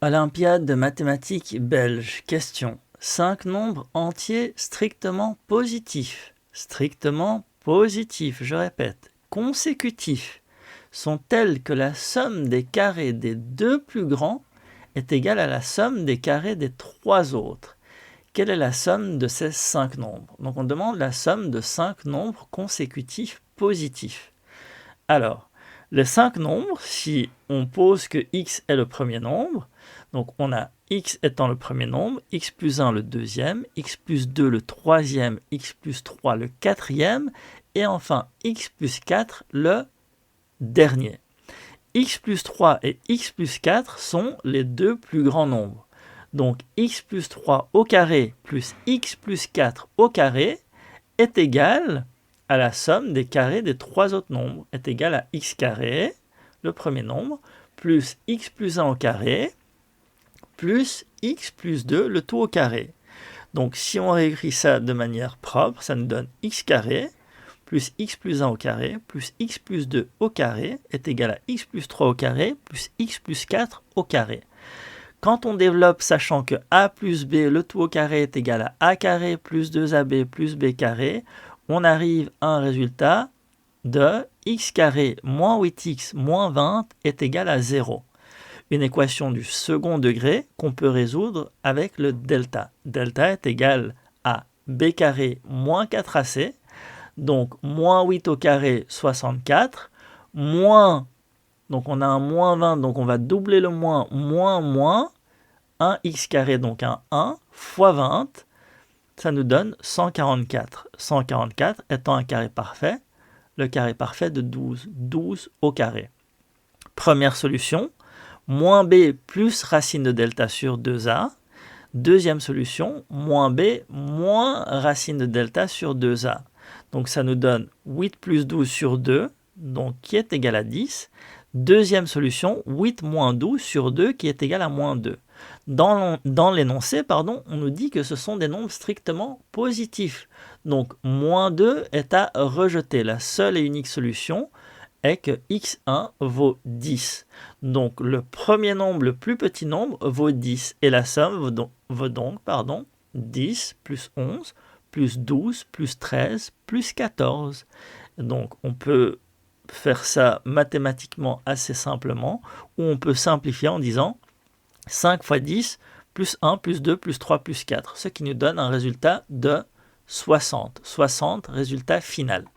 Olympiade de mathématiques belge. Question. 5 nombres entiers strictement positifs. Strictement positifs, je répète. Consécutifs sont tels que la somme des carrés des deux plus grands est égale à la somme des carrés des trois autres. Quelle est la somme de ces 5 nombres? Donc on demande la somme de 5 nombres consécutifs positifs. Alors, les 5 nombres, si on pose que x est le premier nombre, donc on a x étant le premier nombre, x plus 1 le deuxième, x plus 2 le troisième, x plus 3 le quatrième, et enfin x plus 4 le dernier. X plus 3 et x plus 4 sont les deux plus grands nombres. Donc x plus 3 au carré plus x plus 4 au carré est égal à la somme des carrés des trois autres nombres, est égal à x carré, le premier nombre, plus x plus 1 au carré, plus x plus 2, le tout au carré. Donc si on réécrit ça de manière propre, ça nous donne x carré, plus x plus 1 au carré, plus x plus 2 au carré, est égal à x plus 3 au carré, plus x plus 4 au carré. Quand on développe, sachant que a plus b, le tout au carré, est égal à a carré plus 2ab plus b carré, on arrive à un résultat de x carré moins 8x moins 20 est égal à 0. Une équation du second degré qu'on peut résoudre avec le delta. Delta est égal à b carré moins 4ac, donc moins 8 au carré 64, moins, donc on a un moins 20, donc on va doubler le moins, moins, 1x carré, donc un 1, fois 20, ça nous donne 144. 144 étant un carré parfait, le carré parfait de 12. 12 au carré. Première solution, moins b plus racine de delta sur 2a. Deuxième solution, moins b moins racine de delta sur 2a. Donc ça nous donne 8 plus 12 sur 2, donc qui est égal à 10. Deuxième solution, 8 moins 12 sur 2 qui est égal à moins 2. Dans l'énoncé, on nous dit que ce sont des nombres strictement positifs. Donc, moins 2 est à rejeter. La seule et unique solution est que x1 vaut 10. Donc, le premier nombre, le plus petit nombre, vaut 10. Et la somme vaut donc 10 plus 11 plus 12 plus 13 plus 14. Donc, on peut faire ça mathématiquement assez simplement, ou on peut simplifier en disant 5 fois 10, plus 1, plus 2, plus 3, plus 4, ce qui nous donne un résultat de 60. 60, résultat final.